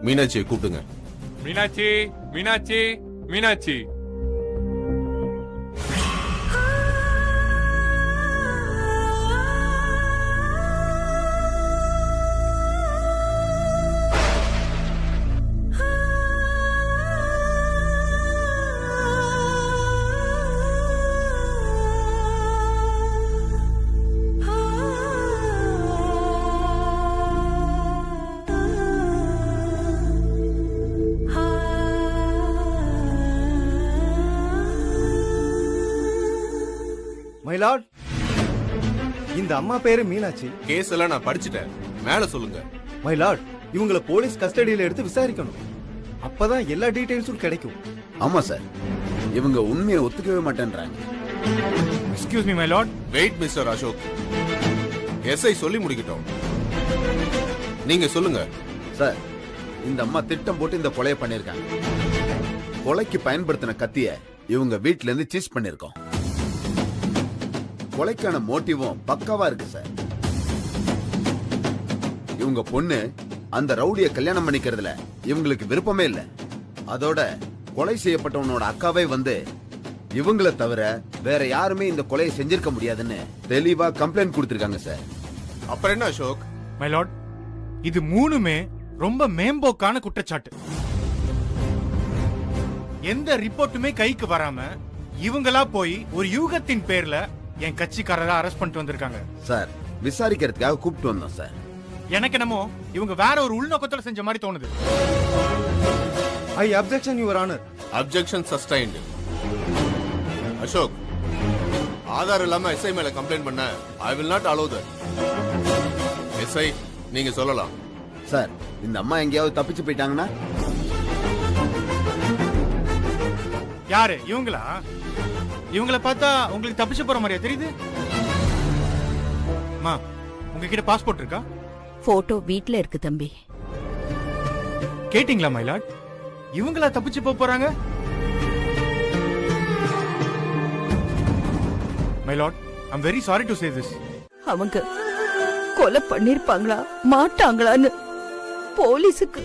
மீனாட்சியை கூப்பிடுங்க. Meenakshi, Meenakshi, Meenakshi. My Lord, இந்த அம்மா பேரு மீனாட்சி. கேஸ் எல்லாம் நான் படிச்சுட்டேன், மேல சொல்லுங்க. மை லார்ட், இவங்கள போலீஸ் கஸ்டடியில எடுத்து விசாரிக்கணும். அப்பதான் எல்லா டீடைல்ஸும் கிடைக்கும். ஆமா சார், இவங்க உண்மையை ஒத்துக்கவே மாட்டேன்றாங்க. Excuse me my lord. Wait mister Ashok, SI சொல்லி முடிக்கட்டும். நீங்க சொல்லுங்க. சார், இந்த அம்மா திட்டம் போட்டு இந்த கொலையை பண்ணிருக்காங்க. கொலைக்கு பயன்படுத்தின கத்திய இவங்க வீட்ல இருந்து சீஸ் பண்ணிருக்கோம். கொலைக்கான மோட்டிவும் பக்காவா இருக்கு சார். இவங்க பொண்ணு அந்த ரவுடிய கல்யாணம் பண்ணிக்கிறதுல இவங்களுக்கு விருப்பமே இல்ல. அதோட கொலை செய்யப்பட்டவனோட அக்காவே வந்து இவங்கள தவிர வேற யாருமே இந்த கொலையை செஞ்சிருக்க முடியாதுன்னு தெளிவா கம்ப்ளைண்ட் கொடுத்திருக்காங்க சார். அப்புறம் என்ன அசோக்? மை லார்ட், இது மூணுமே ரொம்ப மேம்போக்கான குற்றச்சாட்டு. எந்த ரிப்போர்ட்டுமே கைக்கு வராம இவங்களா போய் ஒரு யூகத்தின் பேர்ல என் கட்சிக்காரரை அரெஸ்ட் பண்ணிட்டு வந்திருக்காங்க. சார், விசாரிக்கிறதுக்காக கூப்பிட்டு வந்தோம் சார். எனக்கு என்னமோ இவங்க வேற ஒரு உள்நோக்கத்துல செஞ்ச மாதிரி தோணுது. I objection your honour. Objection sustained. Ashok, ஆதாரம் இல்லாம எஸ்ஐ மேல கம்ப்ளைண்ட் பண்ண I will not allow that. SI, நீங்க சொல்லலாம். சார், இந்த அம்மா எங்கேயாவது தப்பிச்சு போயிட்டாங்கன்னா? யாரு இவங்களா? இவங்கள பார்த்தா உங்களுக்கு தப்பிச்சு போற மாதிரியா தெரியுது? மா, உங்ககிட்ட பாஸ்போர்ட் இருக்கா? போட்டோ வீட்ல இருக்கு தம்பி. கேட்டிங்களா மைலாட்? இவங்களா தப்பிச்சு போறாங்க? Myeloid, I'm very sorry to say this. அவங்க கொலை பண்ணிருப்பாங்களா மாட்டாங்களான்னு போலீஸுக்கு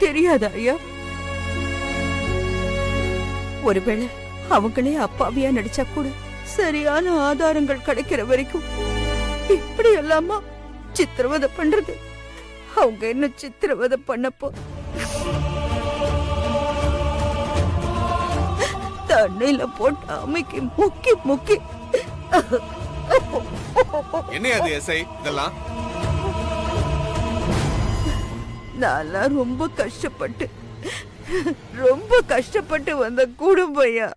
தெரியாதா ஐயா? ஒருவேளை அவங்களே அப்பாவியா நடிச்சா கூட சரியான ஆதாரங்கள் கிடைக்கிற வரைக்கும் இப்படி எல்லாமா சித்திரவதை பண்றது? அவங்க என்ன சித்திரவதை பண்ணப்போ தண்ணில போட்டு அமைக்கி முக்கி முக்கி. என்ன அது எஸ்ஐ இதெல்லாம்? நான் ரொம்ப கஷ்டப்பட்டு வந்த குடும்பையா.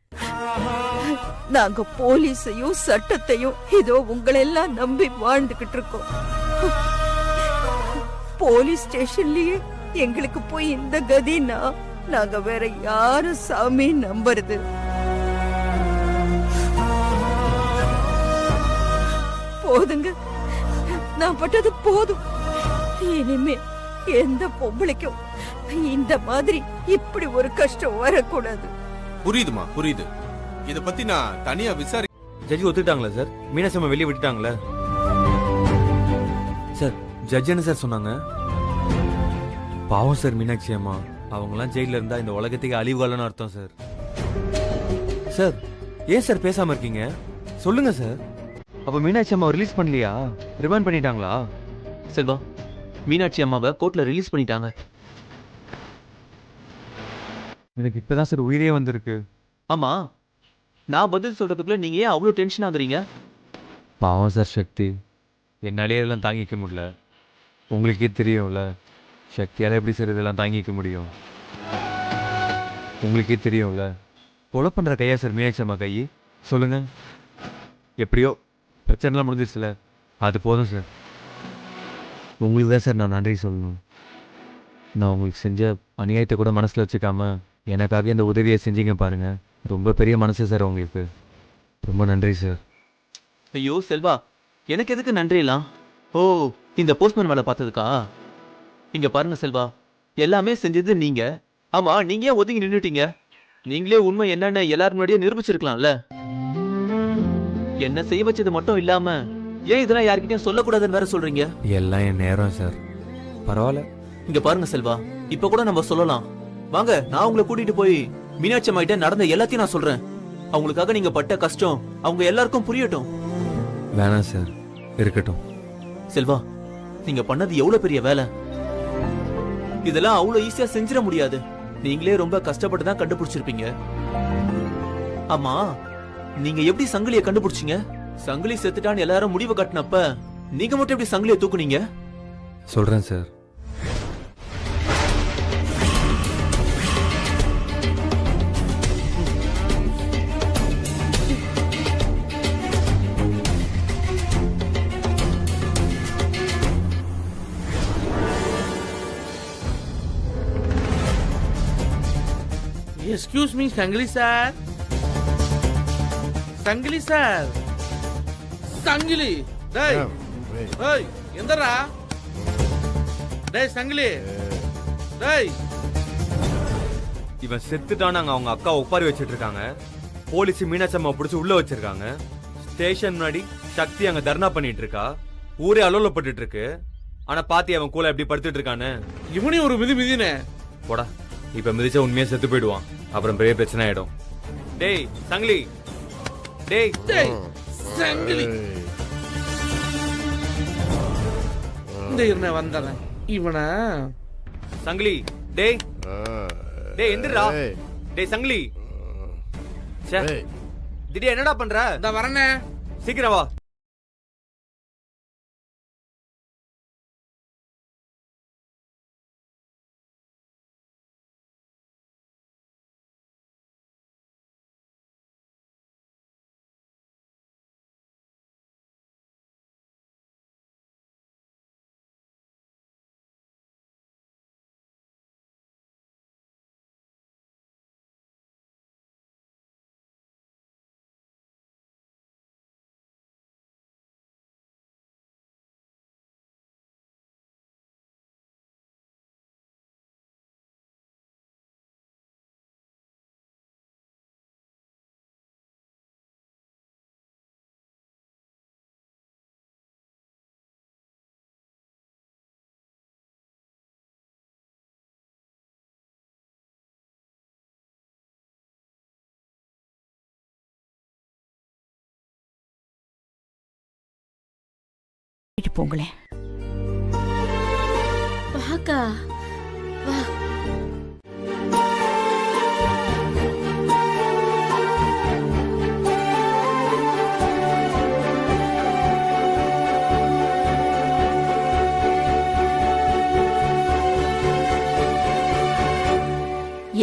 நாங்க போலீஸையும் சட்டத்தையும் இதோ உங்களெல்லாம் நம்பி வாழ்ந்துகிட்டு இருக்கோம். போலீஸ் ஸ்டேஷன்லயே எங்களுக்கு போய் இந்த கதினா நாங்க வேற யாரு சாமி நம்புறது? போதுங்க, நான் பட்டது போதும். இனிமே எந்த பொம்பளைக்கும் இந்த மாதிரி இப்படி ஒரு கஷ்டம் வரக்கூடாது. புரியுதுமா, புரியுது. இத பத்தி நான் தனியா விசாரி. ஜட்ஜி ஒத்துக்கிட்டாங்களா சார்? மீனாட்சி அம்மா வெளியே விட்டுட்டாங்களா சார்? ஜட்ஜ் என்ன சார் சொன்னாங்க? பாவம் சார் மீனாட்சி அம்மா, அவங்கலாம் ஜெயில இருந்தா இந்த உலகத்துக்கு அழிவு காலம்னு அர்த்தம் சார். சார், ஏன் சார் பேசாம இருக்கீங்க? சொல்லுங்க சார். அப்ப மீனாட்சி அம்மா ரிலீஸ் பண்ணலையா? ரிமாண்ட் பண்ணிட்டாங்களா? செல்வா, மீனாட்சி அம்மாவை கோர்ட்ல ரிலீஸ் பண்ணிட்டாங்க. எனக்கு இப்பதான் சார் உயிரே வந்திருக்கு. ஆமா, நான் பதில் சொல்றதுக்குள்ள நீங்க ஏன் அவ்வளவு டென்ஷன் ஆகுறீங்க? பாவம் சார் சக்தி, என்னாலே இதெல்லாம் தாங்கிக்க முடியல. உங்களுக்கே தெரியும்ல, சக்தியால எப்படி சார் இதெல்லாம் தாங்கிக்க முடியும்? உங்களுக்கே தெரியும்ல, கொலை பண்ற கையா சார் மீனாட்சி அம்மா கை? சொல்லுங்க. எப்படியோ பிரச்சனைலாம் முடிஞ்சிருச்சுல, அது போதும் சார். உங்களுக்கு தான் சார் நான் நன்றி சொல்லணும். நான் உங்களுக்கு செஞ்ச அநியாயத்தை கூட மனசில் வச்சுக்காம எனக்காக இந்த உதவியை செஞ்சீங்க பாருங்க. ரொம்ப பெரிய மனசு சார் உங்களுக்கு. ரொம்ப நன்றி சார். ஐயோ செல்வா, எனக்கு எதுக்கு நன்றிலாம்? ஓ, இந்த போஸ்ட்மேன் வேலை பார்த்ததுக்கா? இங்க பாருங்க செல்வா, எல்லாமே செஞ்சது நீங்க. ஆமா, நீங்க ஏன் ஒதுங்கி நின்றுட்டீங்க? நீங்களே உண்மை என்னன்னு எல்லாரும் முன்னாடியே நிரூபிச்சிருக்கலாம்ல. என்ன செய்ய வச்சது மட்டும் இல்லாம ஏன் இதெல்லாம் யார்கிட்டயும் சொல்லக்கூடாதுன்னு வேற சொல்றீங்க? எல்லாம் என் நேரம் சார். பரவாயில்ல. இங்க பாருங்க செல்வா, இப்ப கூட நம்ம சொல்லலாம். வாங்க, நான் உங்களை கூட்டிட்டு போய் மீனாட்சி அம்மா கிட்ட நடந்த எல்லாத்தையும் நான் சொல்றேன். அவங்களுக்காக நீங்க பட்ட கஷ்டம் அவங்க எல்லாருக்கும் புரியட்டும். வேணாம் சார், இருக்கட்டும். செல்வா, நீங்க பண்ணது எவ்வளவு பெரிய வேலை. இதெல்லாம் அவ்வளவு ஈஸியா செஞ்சிட முடியாது. நீங்களே ரொம்ப கஷ்டப்பட்டு தான் கண்டுபிடிச்சிருப்பீங்க. ஆமா, நீங்க எப்படி சங்கிலிய கண்டுபிடிச்சீங்க? சங்கிலி செத்துட்டான்னு எல்லாரும் முடிவு கட்டினப்ப நீங்க மட்டும் எப்படி சங்கிலிய தூக்குனீங்க? சொல்றேன் sir. Excuse me, Sangli sir. Sangli sir. Sangli. Hey. Hey. எந்தரா? டேய் சங்கிலி. டேய். இவன் செத்துட்டானாங்க. அவங்க அக்கா ஒப்பாரி வச்சிட்டு இருக்காங்க. போலீஸ் மீனாட்சி அம்மா பிடிச்சி உள்ள வச்சிருக்காங்க. ஸ்டேஷன் முன்னாடி சக்தி அங்க தர்ணா பண்ணிட்டு இருக்கா. ஊரே அலோலப்பட்டு இருக்கு. ஆனா பாத்தி அவன் கூட எப்படி படுத்துட்டு இருக்கான்னு. இவனையும் ஒரு மிதினே. போடா, இப்ப மிதிச்சா உண்மையா செத்து போயிடுவான். அப்புறம் பெரிய பிரச்சனை ஆயிடும். டேய் சங்கிலி. டேய் டேய் சங்கிலி. இந்த இருந்த வந்தறேன். இவனா சங்கிலி. டேய் டேய் எந்திரா. டேய் சங்கிலி. ச்சே, திடீர் என்னடா பண்ற? இந்த வரனே. சீக்கிரம் வா. போங்களேன். வாக்கா வா.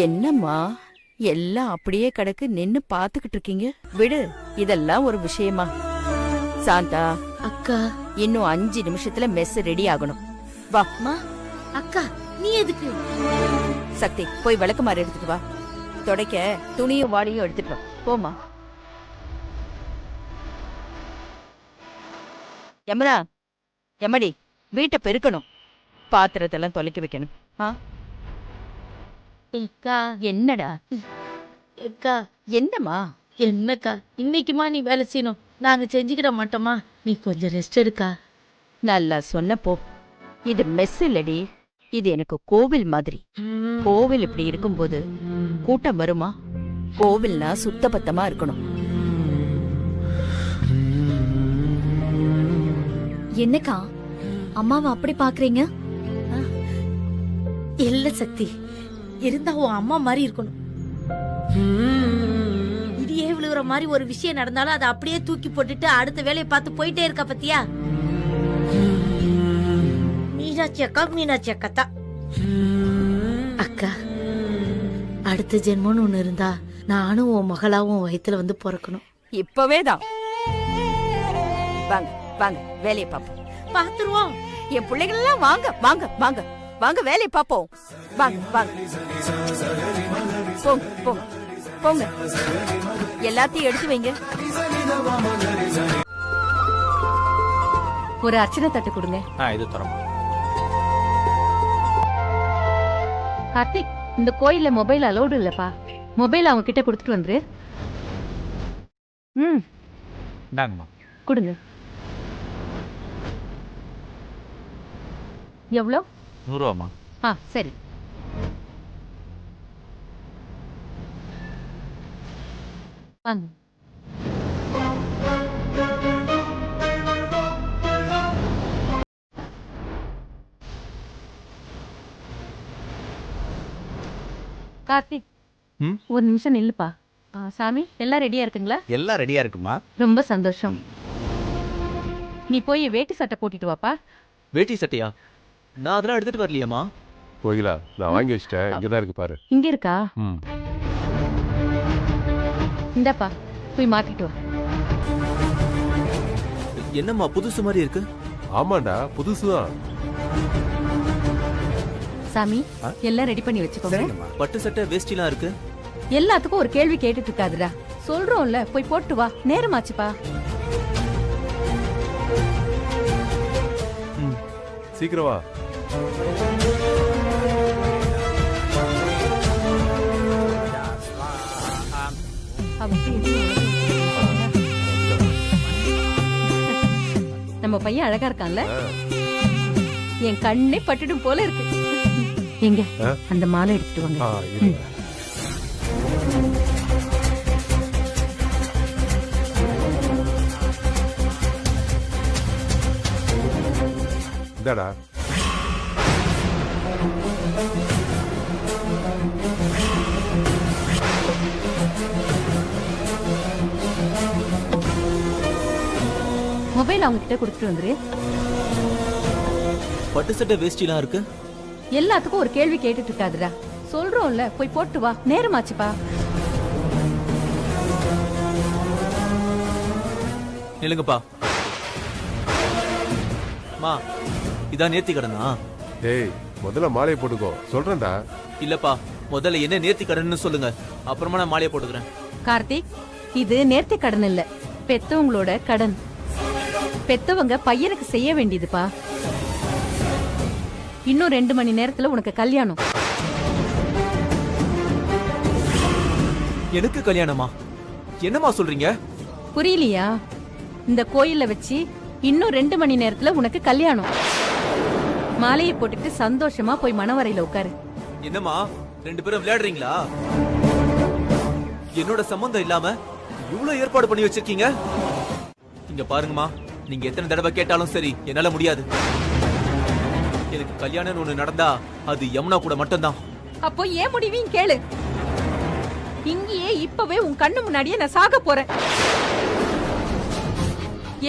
என்னம்மா எல்லாம் அப்படியே கிடக்கு, நின்னு பாத்துக்கிட்டு இருக்கீங்க? விடு, இதெல்லாம் ஒரு விஷயமா? சாந்தா, அக்கா இன்னும் 5 நிமிஷத்துல மெஸ் ரெடி ஆகணும். வா. அக்கா நீ எதுக்கு? சக்தி, போய் விளக்குமாறு எடுத்துட்டு வா. துடைக்க துணியும் வாளியும் எடுத்துட்டு வா. போமா. யமரா, எம்மடி, வீட்டை பெருக்கணும், பாத்திரத்தெல்லாம் தொலைக்க வைக்கணும். அக்கா என்னடா? அக்கா என்னம்மா? என்னக்கா இன்னைக்குமா நீ வேலை செய்யணும்? நாங்க செஞ்சுக்கிட மாட்டோமா? நீ கொஞ்சம் ரெஸ்ட் எடுக்கா. நல்லா சொன்ன போ. இது மெஸ் இல்லடி, இது எனக்கு கோவில் மாதிரி. கோவில் இப்படி இருக்கும்போது கூட்டம் வருமா? கோவில்னா சுத்தபத்தமா இருக்கணும். என்னக்கா அம்மாவை அப்படி பாக்குறீங்க? இல்ல சக்தி, இருந்தா உன் அம்மா மாதிரி இருக்கணும். இடியே விழுகிற மாதிரி ஒரு விஷயம் நடந்தாலும் அதை அப்படியே தூக்கி போட்டுட்டு அடுத்த வேலையை பார்த்து போயிட்டே இருக்கா பத்தியா? மீனாட்சி அக்கா மீனாட்சி அக்கா தான். அக்கா, அடுத்த ஜென்மம்னு ஒண்ணு இருந்தா நானும் உன் மகளாவும் வயித்துல வந்து பிறக்கணும். இப்பவேதான். வாங்க வாங்க, வேலையை பாப்போம். பாத்துருவோம். என் பிள்ளைகள் எல்லாம் வாங்க வாங்க வாங்க வாங்க, வேலையை பாப்போம். வாங்க வாங்க, போங்க போங்க போங்க, எல்லாத்தையும் எடுத்து வைங்க. ஒரு அர்ச்சனை தட்டு கொடுங்க. இது தரமா? கார்த்திக், இந்த கோயில்ல மொபைல் அலோடு இல்லப்பா. மொபைல் அவங்க கிட்ட கொடுத்துட்டு வந்துரு. கொடுங்க. எவ்வளோ? 100 ரூபாமா? சரி. வாங்க. கார்த்திக், ம்? ஒரு நிமிஷம் நில்லுப்பா. சாமி, எல்லாம் ரெடியா இருக்குங்களா? எல்லாம் ரெடியா இருக்குமா? ரொம்ப சந்தோஷம். நீ போய் வேட்டி சட்டை போட்டுட்டு வாப்பா. வேட்டி சட்டையா? நான் அதெல்லாம் எடுத்துட்டு வரலையேம்மா. கோகிலா, நான் வாங்கி வச்சிட்டேன். இங்கதான் இருக்கு பாரு. இங்க இருக்கா? ம். இந்தாப்பா, போய் மாத்திட்டு வா. என்னம்மா புதுசு மாதிரி இருக்கு? ஆமாண்டா, புதுசுதான். சாமி, எல்லாம் ரெடி பண்ணி வச்சுக்கோங்க. சரிங்கம்மா. பட்டு சட்டை வேஷ்டிலாம் இருக்கு. எல்லாத்துக்கும் ஒரு கேள்வி கேட்டுட்டு இருக்காதுடா. சொல்றோம்ல, போய் போட்டு வா. நேரமாச்சுப்பா. சீக்கிரம் வா. நம்ம பையன் அழகா இருக்கான்ல? என் கண்ணே பட்டுடும் போல இருக்கு. எங்க அந்த மாலை எடுத்துட்டு வாங்க. இந்தாடா. மொபைல் அவங்க கிட்ட கொடுத்துட்டு வந்துரு. பட்டு சட்டை வேஷ்டிலாம் இருக்கு. எல்லாத்துக்கும் ஒரு கேள்வி கேட்டுட்டு இருக்காதுடா. சொல்றோம்ல, போய் போட்டு வா. நேரமாச்சுப்பா. நில்லுங்கப்பா. மா, இதான் நேர்த்தி கடனா? டேய், முதல்ல மாலையை போட்டுக்கோ. சொல்றேன்டா. இல்லப்பா, முதல்ல என்ன நேர்த்தி கடன்னு சொல்லுங்க. அப்புறமா நான் மாலையை போட்டுக்கிறேன். கார்த்திக், இது நேர்த்தி கடன் இல்ல, பெத்தவங்களோட கடன். பெத்தவங்க பையனுக்கு செய்ய வேண்டியதுப்பா. இன்னும் 2 மணி நேரத்துல உனக்கு கல்யாணம். எனக்கு கல்யாணமா? என்னம்மா சொல்றீங்க? புரியலையா? இந்த கோயில்ல வச்சு இன்னும் 2 மணி நேரத்துல உனக்கு கல்யாணம். மாலையை போட்டுட்டு சந்தோஷமா போய் மணவரையில உட்காரு. என்னம்மா 2 பேரும் விளையாடுறீங்களா? என்னோட சம்பந்தம் இல்லாம இவ்வளவு ஏற்பாடு பண்ணி வச்சிருக்கீங்க. இங்க பாருங்கம்மா, நீங்க எத்தனை தடவை கேட்டாலும் சரி, என்னால முடியாது. எனக்கு கல்யாணம் ஒண்ணு நடந்தா அது யமுனா கூட மட்டும்தான். அப்போ ஏன் முடிவையும் கேளு. இங்கேயே இப்பவே உன் கண்ணு முன்னாடியே நான் சாக போறேன்.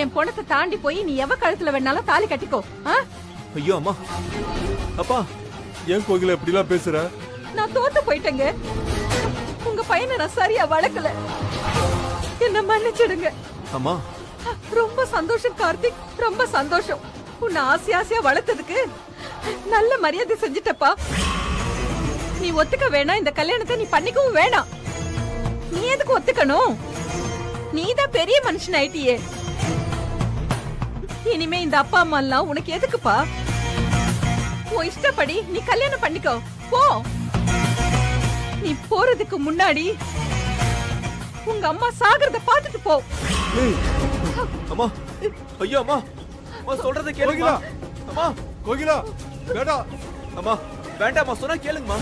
என் பொணத்தை தாண்டி போய் நீ எவ கழுத்துல வேணாலும் தாலி கட்டிக்கோ. ஐயோ அம்மா, அப்பா, ஏன் கோகிலா இப்படி எல்லாம் பேசுற? நான் தோத்து போயிட்டேங்க. உங்க பையனை நான் சரியா வளர்க்கல. என்ன மன்னிச்சிடுங்க. அம்மா, ரொம்ப சந்தோஷம் கார்த்திக், ரொம்ப சந்தோஷம். உன்னை ஆசையா வளர்த்ததுக்கு நல்ல மரியாதை செஞ்சிட்டப்பா. நீ ஒத்துக்க வேணாம், இந்த கல்யாணத்தை நீ பண்ணிக்கவும் வேணாம். நீ எதுக்கு ஒத்துக்கணும்? நீதான் பெரிய மனுஷன் ஆயிட்டியே. இனிமே இந்த அப்பா அம்மா எல்லாம் உனக்கு எதுக்குப்பா? உன் இஷ்டப்படி நீ கல்யாணம் பண்ணிக்கோ. போ. நீ போறதுக்கு முன்னாடி உங்க அம்மா சாகிறத பாத்துட்டு போ. அம்மா, ஐயோ அம்மா, அம்மா சொல்றத கேளுங்க. அம்மா, கோகிலா, வேடா. அம்மா, வேண்டாம்மா, சொன்னா கேளுங்கம்மா.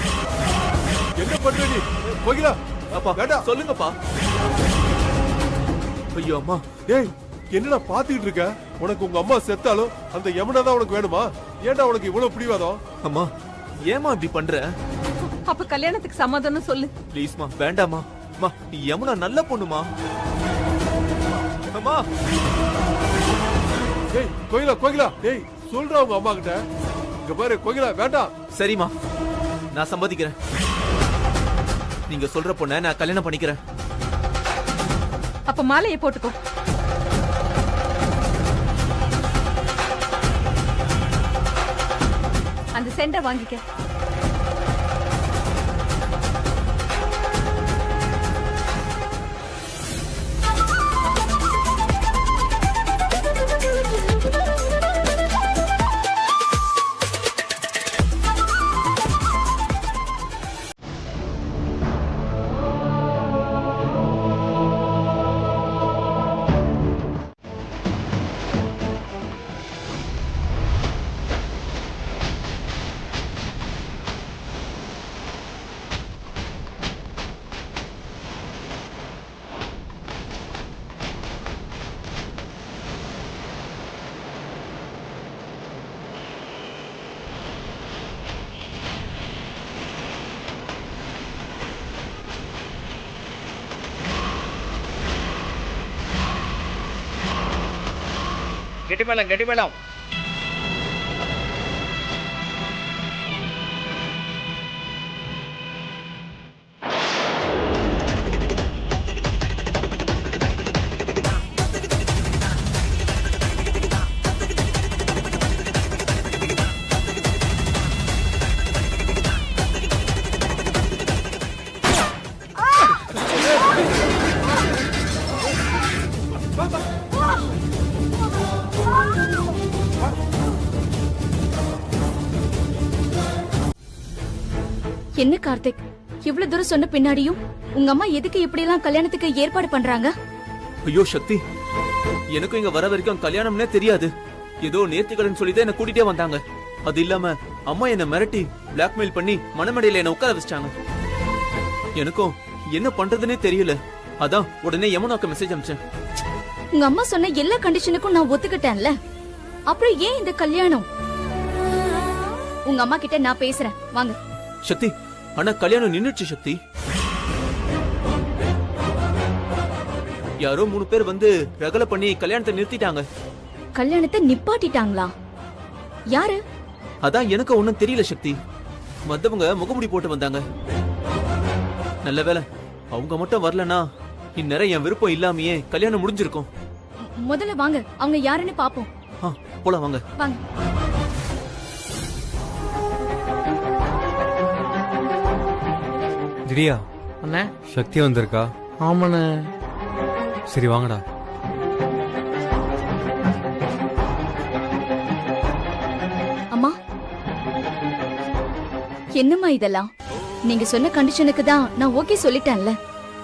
என்ன பண்ற நீ? கோகிலா, அப்பா வேடா, சொல்லுங்கப்பா. ஐயோ அம்மா. டேய், என்னடா பாத்துக்கிட்டு இருக்க? உனக்கு உங்க அம்மா செத்தாலும் அந்த யமுனா தான் உனக்கு வேணுமா? ஏன்டா உனக்கு இவ்வளவு பிடிவாதம்? அம்மா, ஏமா இப்படி பண்ற? அப்ப கல்யாணத்துக்கு சமாதானம் சொல்லு. ப்ளீஸ்மா, வேண்டாமா. அம்மா, யமுனா நல்ல பொண்ணுமா. அம்மா. டேய், கோகிலா, கோகிலா, டேய், சொல்றா உங்க அம்மா கிட்ட. இங்க பாரு கோகிலா, வேண்டாம். சரிம்மா, நான் சம்மதிக்கிறேன். நீங்க சொல்ற பொண்ண நான் கல்யாணம் பண்ணிக்கிறேன். அப்ப மாலையை போட்டுக்கோ. அந்த செண்டை வாங்கிக்க. கெட்டி மேளம். என்ன கார்த்திக், இவ்வளவு தூரம் சொன்ன பின்னாடியும் உங்க அம்மா எதுக்கு இப்படி எல்லாம் கல்யாணத்துக்கு ஏற்பாடு பண்றாங்க? ஐயோ சக்தி, எனக்கும் இங்க வர வரைக்கும் கல்யாணம்னே தெரியாது. ஏதோ நேர்த்திக்கடன் சொல்லிதான் என்ன கூட்டிட்டே வந்தாங்க. அது இல்லாம அம்மா என்ன மிரட்டி பிளாக்மெயில் பண்ணி மணமடையில என்ன உட்கார வச்சிட்டாங்க. எனக்கும் என்ன பண்றதுன்னே தெரியல. அதான் உடனே யமுனாக்கு மெசேஜ் அனுப்பிச்சேன். உங்க அம்மா சொன்ன எல்லா கண்டிஷனுக்கும் நான் ஒத்துக்கிட்டேன்ல, அப்புறம் ஏன் இந்த கல்யாணம்? உங்க அம்மா கிட்ட நான் பேசுறேன், வாங்க. சக்தி, ஆனா கல்யாணம் நின்னுச்சு சக்தி. யாரோ 3 பேர் வந்து ரகலை பண்ணி கல்யாணத்தை நிறுத்திட்டாங்க. கல்யாணத்தை நிப்பாட்டிட்டாங்களா? யாரு? அதான் எனக்கு ஒண்ணும் தெரியல சக்தி. மத்தவங்க முகமுடி போட்டு வந்தாங்க. நல்ல வேளை அவங்க மட்டும் வரலனா இந்நேரம் என் விருப்பம் இல்லாமயே கல்யாணம் முடிஞ்சிருக்கும். முதல்ல வாங்க, அவங்க யாருன்னு பாப்போம். போலாம் வாங்க. வாங்க. திரியா அண்ணே, சக்தி வந்திருக்கா? ஆமாண்ணே. சரி வாங்கடா. அம்மா, என்னம்மா இதெல்லாம்? நீங்க சொன்ன கண்டிஷனுக்கு தான் நான் ஓகே சொல்லிட்டேன்ல,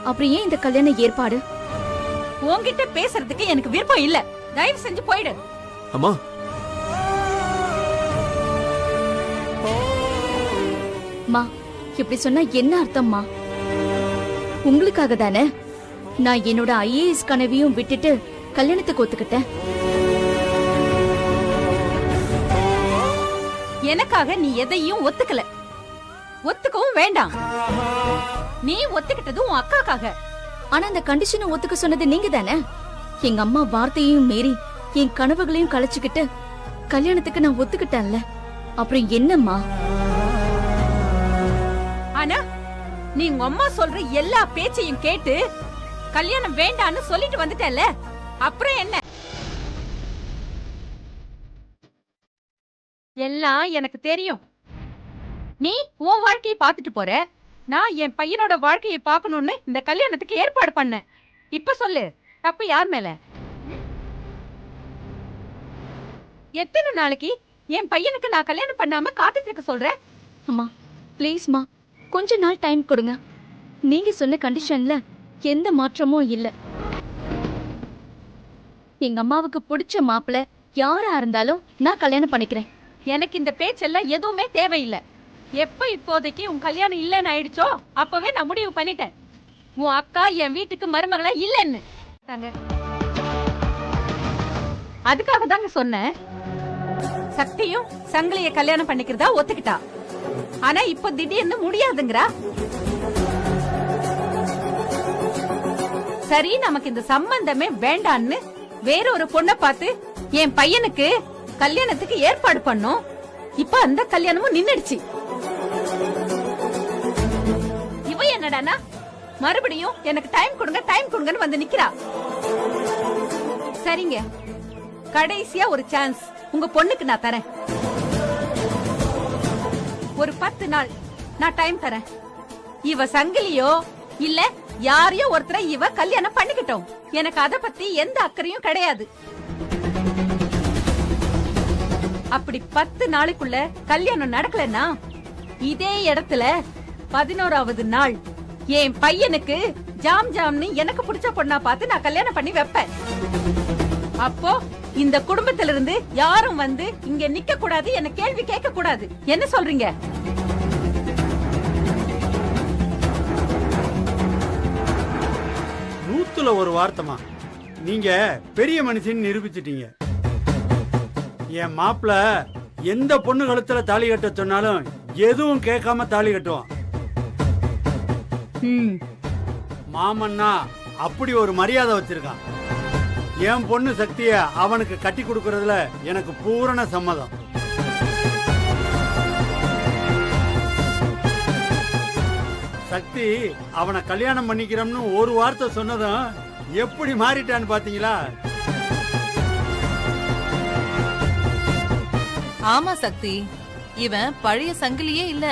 அப்புறம் ஏன் இந்த கல்யாண ஏற்பாடு? உன்கிட்ட பேசுறதுக்கு எனக்கு விருப்பம் இல்ல. தயவு செஞ்சு போயிடு. அம்மா, மா, இப்படி சொன்னா என்ன அர்த்தம்மா? உங்களுக்காக தானே நான் என்னோட ஐஏஎஸ் கனவையும் விட்டுட்டு கல்யாணத்துக்கு ஒத்துக்கிட்டேன். எனக்காக நீ எதையும் ஒத்துக்கல, ஒத்துக்கவும் வேண்டாம். நீ ஒத்துக்கிட்டது உன் அக்காக்காக. ஆனா அந்த கண்டிஷனை ஒத்துக்க சொன்னது நீங்க தானே. எங்க அம்மா வார்த்தையையும் மீறி என் கனவுகளையும் கலைச்சுக்கிட்டு கல்யாணத்துக்கு நான் ஒத்துக்கிட்டேன்ல, அப்புறம் என்னம்மா? ஆனா நீ உங்க அம்மா சொல்ற எல்லா பேச்சையும் கேட்டு கல்யாணம் வேண்டான்னு சொல்லிட்டு வந்துட்டல, அப்புறம் என்ன? எல்லாம் எனக்கு தெரியும். நீ உன் வாழ்க்கையை பார்த்துட்டு போற, நான் என் பையனோட வாழ்க்கையை பார்க்கணும்னு இந்த கல்யாணத்துக்கு ஏற்பாடு பண்ணேன். இப்ப சொல்லு, தப்பு யார் மேல? எத்தனை நாளைக்கு என் பையனுக்கு நான் கல்யாணம் பண்ணாம காத்துட்டு இருக்க சொல்றேன்? அம்மா ப்ளீஸ்மா, கொஞ்ச நாள் டைம் கொடுங்க. நீங்க சொன்ன கண்டிஷன்ல எந்த மாற்றமும் இல்ல. எங்க அம்மாவுக்கு பிடிச்ச மாப்பிள்ள யாரா இருந்தாலும் நான் கல்யாணம் பண்ணிக்கிறேன். எனக்கு இந்த பேச்செல்லாம் எதுவுமே தேவையில்லை. எப்ப இப்போதைக்கு உன் கல்யாணம் இல்லைன்னு ஆயிடுச்சோ அப்பவே நான் முடிவு பண்ணிட்டேன். உன் அக்கா என் வீட்டுக்கு மருமகளா இல்லைன்னு. அதுக்காக தாங்க சொன்னேன். சக்தியும் சங்கிலிய கல்யாணம் பண்ணிக்கிறதா ஒத்துக்கிட்டா. ஆனா இப்ப திடீர்னு முடியாதுங்கிறா. சரி, நமக்கு இந்த சம்பந்தமே வேண்டான்னு வேற ஒரு பொண்ணை பார்த்து என் பையனுக்கு கல்யாணத்துக்கு ஏற்பாடு பண்ணோம். இப்ப அந்த கல்யாணமும் நின்னுடுச்சு. இவ என்னடானா மறுபடியும் எனக்கு டைம் கொடுங்கன்னு வந்து நிக்கிறா. சரிங்க, கடைசியா ஒரு சான்ஸ் உங்க பொண்ணுக்கு நான் தரேன். ஒரு 10 நாள் நான் டைம் தரேன். இவ சங்கிலியோ இல்ல யாரையோ ஒருத்தரை இவ கல்யாணம் பண்ணிக்கிட்டோம். எனக்கு அத பத்தி எந்த அக்கறையும் கிடையாது. அப்படி 10 நாளுக்குள்ள கல்யாணம் நடக்கலன்னா இதே இடத்துல 11வது நாள் என் பையனுக்கு ஜாம்னு எனக்கு பிடிச்ச பொண்ணா பார்த்து நான் கல்யாணம் பண்ணி வைப்பேன். அப்போ இந்த குடும்பத்தில இருந்து யாரும் வந்து இங்க நிக்க கூடாது, என்ன கேள்வி கேட்க கூடாது. என்ன சொல்றீங்க? நூத்துல ஒரு வார்த்தைமா, நீங்க பெரிய மனுஷன் நிரூபிச்சிட்டீங்க. என் மாப்பிள்ள எந்த பொண்ணு கழுத்துல தாலி கட்ட சொன்னாலும் எதுவும் கேட்காம தாலி கட்டுவான். மாமன்னா அப்படி ஒரு மரியாதை வச்சிருக்கான். என் பொண்ணு சக்திய அவனுக்கு கட்டி கொடுக்கறதுல எனக்கு பூரண சம்மதம். சக்தி அவனை கல்யாணம் பண்ணிக்கிறோம்னு ஒரு வார்த்தை சொன்னதும் எப்படி மாறிட்டான்னு பாத்தீங்களா? ஆமா சக்தி, இவன் பழைய சங்கிலியே இல்ல.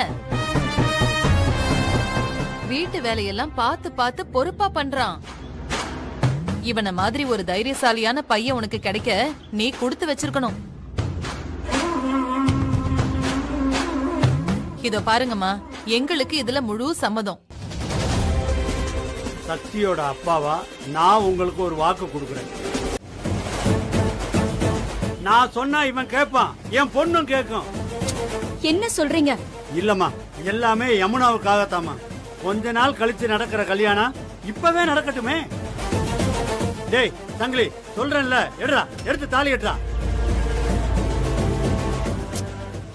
வீட்டு வேலையெல்லாம் பார்த்து பார்த்து பொறுப்பா பண்றான். இவன மாதிரி ஒரு தைரியசாலியான பையன் உனக்கு கிடைக்க நீ கொடுத்து வச்சிருக்கணும். இதோ பாருங்கம்மா, எங்களுக்கு இதுல முழு சம்மதம். சக்தியோட அப்பாவா நான் உங்களுக்கு ஒரு வாக்கு கொடுக்கிறேன். நான் சொன்னா இவன் கேட்பான், என் பொண்ணும் கேட்கும். என்ன சொல்றீங்க? இல்லம்மா, எல்லாமே யமுனாவுக்காகத்தாமா. கொஞ்ச நாள் கழிச்சு நடக்கிற கல்யாணம் இப்பவே நடக்கட்டுமே. டேய் தங்களி, சொல்றேன்ல, எடுறா, எடுத்து தாலி எடுறா.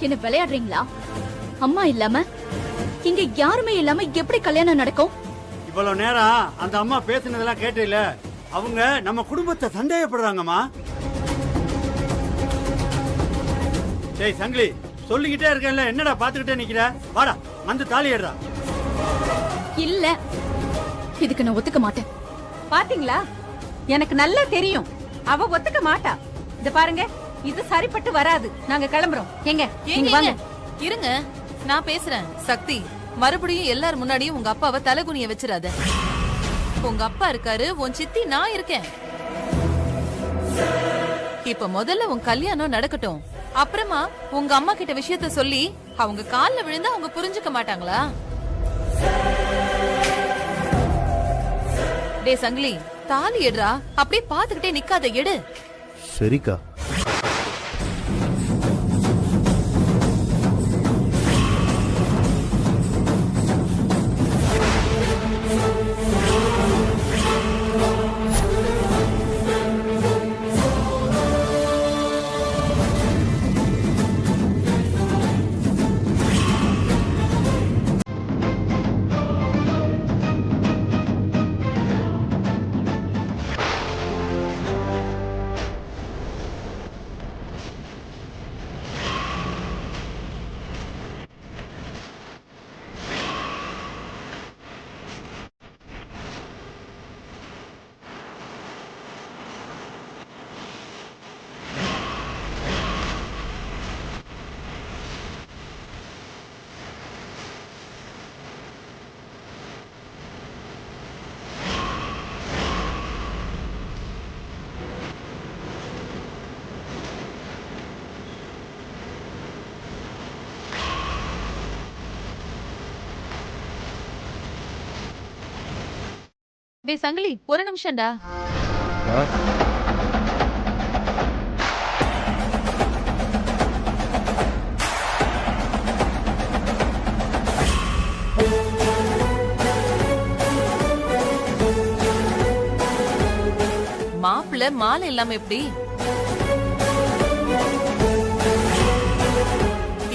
என்ன விளையாடுறீங்களா? அம்மா இல்லாம இங்க யாருமே இல்லாம எப்படி கல்யாணம் நடக்கும்? இவ்வளவு நேரம் அந்த அம்மா பேசினதெல்லாம் கேட்டீல, அவங்க நம்ம குடும்பத்தை சந்தேகப்படுறாங்கம்மா. டேய் சங்கிலி, சொல்லிக்கிட்டே இருக்கேன்ல, என்னடா பாத்துக்கிட்டே நிக்கிற? வாடா, வந்து தாலி எடுறா. இல்ல, இதுக்கு நான் ஒத்துக்க மாட்டேன். பாத்தீங்களா, எனக்கு நல்லா தெரியும் அவ ஒத்துக்க மாட்டா. இத பாருங்க, இது சரிப்பட்டு வராது. நாங்க கிளம்புறோம். எங்க நீங்க வாங்க. இருங்க, நான் பேசுறேன். சக்தி, மறுபடியும் எல்லார் முன்னாடியும் உங்க அப்பாவை தலைகுனிய வச்சிராத. உங்க அப்பா இருக்காரு, உன் சித்தி நான் இருக்கேன். இப்ப முதல்ல உன் கல்யாணம் நடக்கட்டும். அப்புறமா உங்க அம்மா கிட்ட விஷயத்த சொல்லி அவங்க கால்ல விழுந்தா அவங்க புரிஞ்சுக்க மாட்டாங்களா? டே சங்கிலி, தாலி எடுறா. அப்படியே பாத்துக்கிட்டே நிக்காத, எடு. சரிக்கா. டே சங்கிலி, ஒரு நிமிஷம்டா. மாப்பிள்ள மாலை இல்லாம எப்படி?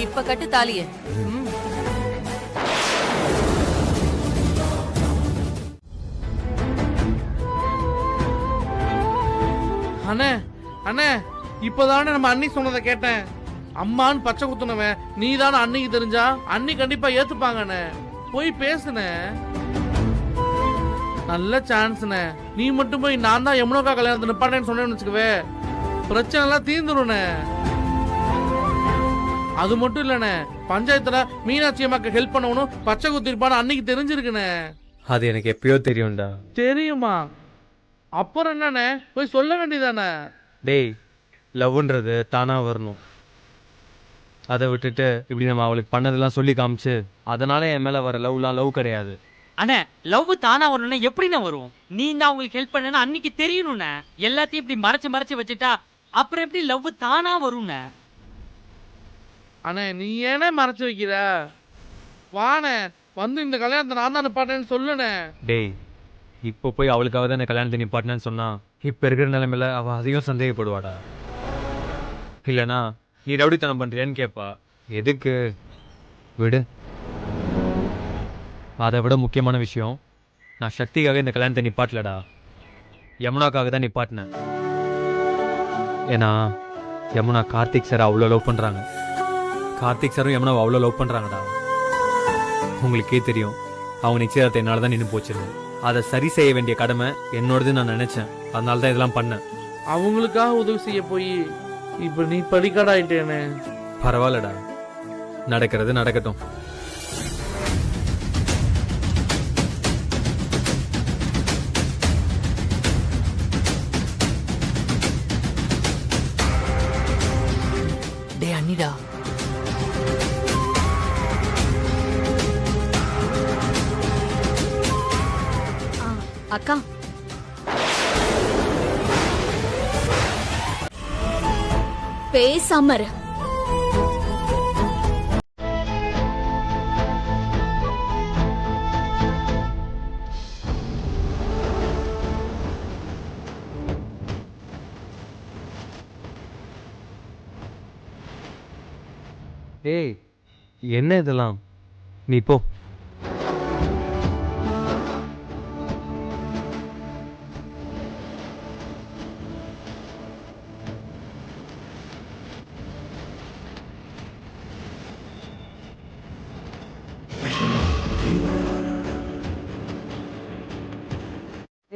இப்ப கட்டு தாலிய. அண்ணே அண்ணே, இப்பதானே நம்ம அண்ணி சொன்னதை கேட்டேன். அம்மான்னு பச்சை குத்துனவன் நீ தானே. அன்னிக்கு தெரிஞ்சா அண்ணி கண்டிப்பா ஏத்துப்பாங்க அண்ணே. போய் பேசுன. நல்ல சான்ஸ்ண்ணே. நீ மட்டும் போய் நான் தான் யமுனோக்கா கல்யாணத்தை நிப்பாட்டேன்னு சொன்னேன்னு வச்சுக்கவே, பிரச்சனை எல்லாம் தீர்ந்துருண்ணே. அது மட்டும் இல்லண்ணே, பஞ்சாயத்துல மீனாட்சி அம்மாக்கு ஹெல்ப் பண்ணவனும் பச்சை குத்திருப்பான்னு அன்னைக்கு தெரிஞ்சிருக்குண்ணே. அது எனக்கு எப்பயோ தெரியும்டா. தெரியுமா? அப்புறம் என்னண்ணே, போய் சொல்ல வேண்டியதானே. டேய், லவ்ன்றது தானா வரணும். அதை விட்டுட்டு இப்படி நம்ம அவளுக்கு பண்ணதெல்லாம் சொல்லி காமிச்சு அதனால என் மேல வர லவ்லாம் லவ் கிடையாது. அண்ணே, லவ் தானா வரணும்னா எப்படிண்ணே வரும்? நீ தான் அவங்களுக்கு ஹெல்ப் பண்ணனா அன்னைக்கு தெரியணும்ண்ணே. எல்லாத்தையும் இப்படி மறைச்சு மறைச்சு வச்சுட்டா அப்புறம் எப்படி லவ் தானா வரும்ண்ணே? அண்ணே, நீ ஏனே மறைச்சு வைக்கிற? வாண்ணே, வந்து இந்த கல்யாணத்தை நான் தான் நிப்பாட்டேன்னு சொல்லுண்ணே. டேய், இப்போ போய் அவளுக்காக தான் இந்த கல்யாணத்தை நிப்பாட்டினேன்னு சொன்னா இப்போ இருக்கிற நிலைமையில அவள் அதிகம் சந்தேகப்படுவாடா. இல்லைனா நீ ரவுடித்தனம் பண்ணுறியான்னு கேட்பா. எதுக்கு? விடு. அதை விட முக்கியமான விஷயம், நான் சக்திக்காக இந்த கல்யாணத்தை நிப்பாட்டலடா, யமுனாக்காக தான் நிப்பாட்டினேன். ஏன்னா யமுனா கார்த்திக் சார் அவ்வளோ லவ் பண்ணுறாங்க. கார்த்திக் சாரும் யமுனாவை அவ்வளோ லவ் பண்ணுறாங்கடா. உங்களுக்கே தெரியும் அவங்க நிச்சயதார்த்தம் என்னால் தான் நின்று போச்சிருந்தேன். அதை சரி செய்ய வேண்டிய கடமை என்னோடதுன்னு நான் நினச்சேன். அதனால தான் இதெல்லாம் பண்ணேன். அவங்களுக்காக உதவி செய்ய போய் இப்ப நீ படிக்காடாயிட்டேனே. பரவாயில்லடா, நடக்கிறது நடக்கட்டும். டே அண்ணிடா, அக்கா பேசாம இரு. ஏய், என்ன இதெல்லாம்? நீ போ.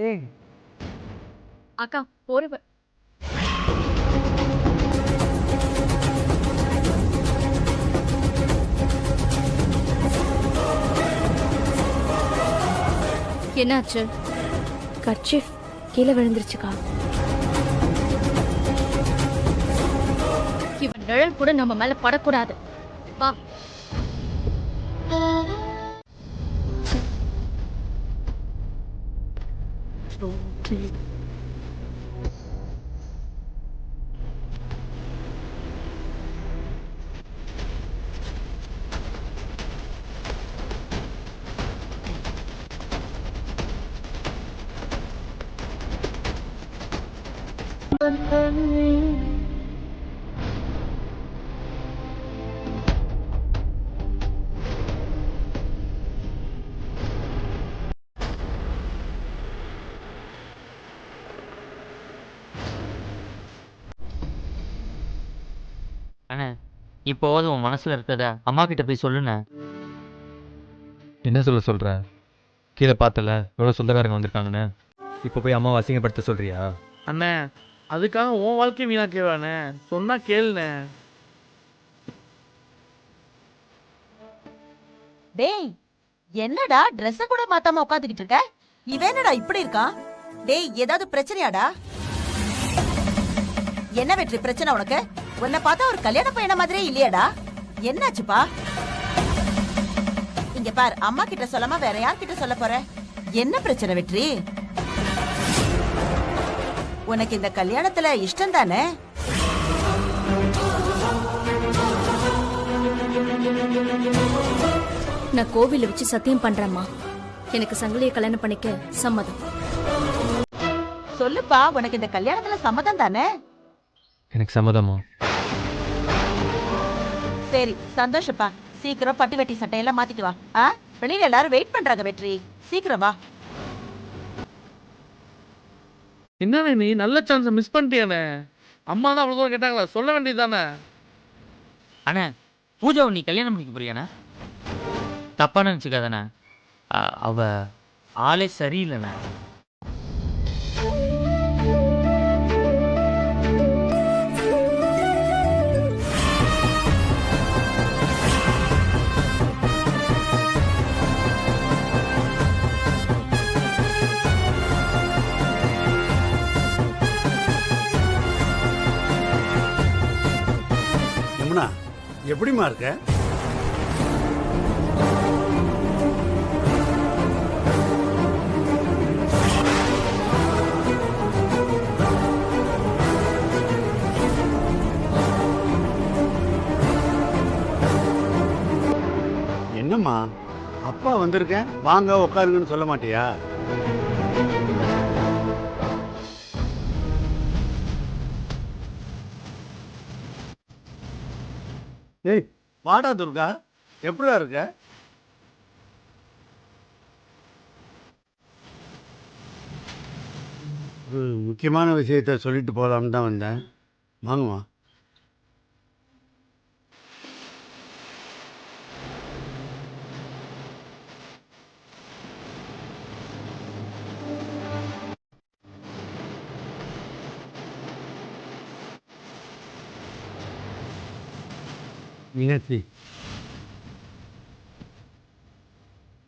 ஏய் அக்கா போறவ. என்னாச்சு? கர்ச்சீஃப் கீழே விழுந்துருச்சுக்கா. இவன் நிழல் கூட நம்ம மேல படக்கூடாது. வா. அண்ணே, இப்போது உன் மனசுல இருக்கிறத அம்மா கிட்ட போய் சொல்லுண்ணே. என்ன சொல்ற? கீழே பார்த்தல எவ்வளோ சொந்தக்காரங்க வந்திருக்காங்கன்னு. இப்போ போய் அம்மாவை அசிங்கப்படுத்த சொல்றியா? அண்ணே, அதுக்காக உன் வாழ்க்கை வீணாக்கேவானே. சொன்னா கேளுண்ணே. டேய், என்னடா ட்ரெஸ் கூட மாத்தாம உட்காந்துக்கிட்டு இருக்க? இவன் என்னடா இப்படி இருக்கான்? டேய், ஏதாவது பிரச்சனையாடா? என்ன வெற்றி பிரச்சனை உனக்கு? உன்னை பார்த்தா ஒரு கல்யாண பையன மாதிரியே இல்லையாடா? என்னாச்சுப்பா? இங்க பார், அம்மா கிட்ட சொல்லாம வேற யார்கிட்ட சொல்ல போற? என்ன பிரச்சனை வெற்றி? உனக்கு இந்த கல்யாணத்துல இஷ்டம் தானே? நான் கோவில வச்சு சத்தியம் பண்றேம்மா. எனக்கு சங்கிலிய கல்யாணம் பண்ணிக்க சம்மதம். சொல்லுப்பா, உனக்கு இந்த கல்யாணத்துல சம்மதம் தானே? எனக்கு சம்மதமா? சரி, சந்தோஷப்பா. சீக்கிரம் பட்டு வெட்டி சட்டையெல்லாம் மாத்திட்டு வா. வெளியில எல்லாரும் வெயிட் பண்றாங்க வெற்றி. சீக்கிரம் வா. என்னண்ணே நீ நல்ல சான்ஸை மிஸ் பண்ணிட்டியானே. அம்மா தான் அவ்வளோ தூரம் கேட்டாங்களா, சொல்ல வேண்டியதுதானே. அண்ணே, பூஜாவை நீ கல்யாணம் பண்ணிக்க போறியாண்ணே? தப்பா நினச்சிக்காதாண்ணே. அவ ஆளே சரியில்லைண்ணே. யமுனா, எப்படிமா இருக்க? என்னம்மா, அப்பா வந்திருக்கேன் வாங்க உட்காருங்கன்னு சொல்ல மாட்டியா? ஏய், வாடா துர்கா, எப்படிடா இருக்க? ஒரு முக்கியமான விஷயத்த சொல்லிட்டு போகலாம்னு தான் வந்தேன். வாங்கம்மா. மீனாட்சி,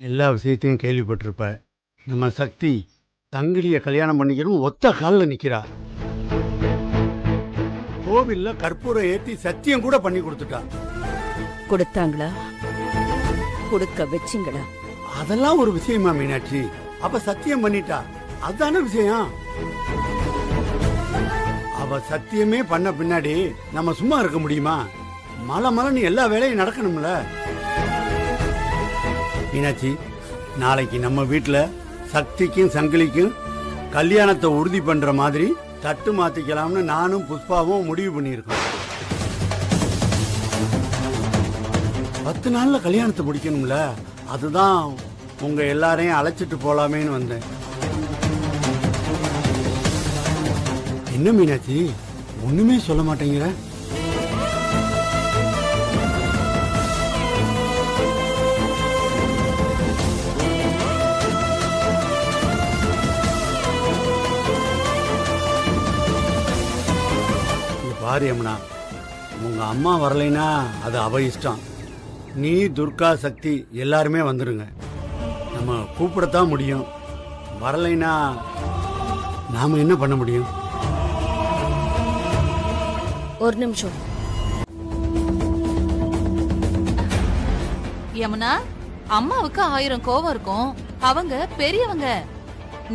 எல்லா விஷயத்தையும் கேள்விப்பட்டிருப்ப. நம்ம சக்தி தங்கிலிய கல்யாணம் பண்ணிக்கணும் ஒத்த காலில் நிக்கிறா. கோவில்ல கற்பூரம் ஏத்தி சத்தியம் கூட பண்ணி கொடுத்துட்டா. கொடுத்தாங்களா? கொடுக்க வச்சிங்களா? அதெல்லாம் ஒரு விஷயமா மீனாட்சி? அப்ப சத்தியம் பண்ணிட்டா, அதுதானே விஷயம். அவ சத்தியமே பண்ண பின்னாடி நம்ம சும்மா இருக்க முடியுமா? மலமலன்னு எல்லா வேலையும் நடக்கணும்ல மீனாட்சி. நாளைக்கு நம்ம வீட்டுல சக்திக்கும் சங்கிலிக்கும் கல்யாணத்தை உறுதி பண்ற மாதிரி தட்டு மாத்திக்கலாம்னு நானும் புஷ்பாவும் முடிவு பண்ணியிருக்கோம். 10 நாள்ல கல்யாணத்தை முடிக்கணும்ல, அதுதான் உங்க எல்லாரையும் அழைச்சிட்டு போலாமேன்னு வந்தேன். என்ன மீனாட்சி ஒண்ணுமே சொல்ல மாட்டேங்கிற? பாரு யமுனா, உங்க அம்மா வரலைன்னா அது அவ இஷ்டம். நீ, துர்கா, சக்தி எல்லாருமே வந்துருங்க. நம்ம கூப்பிடத்தான் முடியும். வரலைன்னா நாம என்ன பண்ண முடியும்? ஒரு நிமிஷம். யமுனா, அம்மாவுக்கு 1000 கோவம் இருக்கும். அவங்க பெரியவங்க,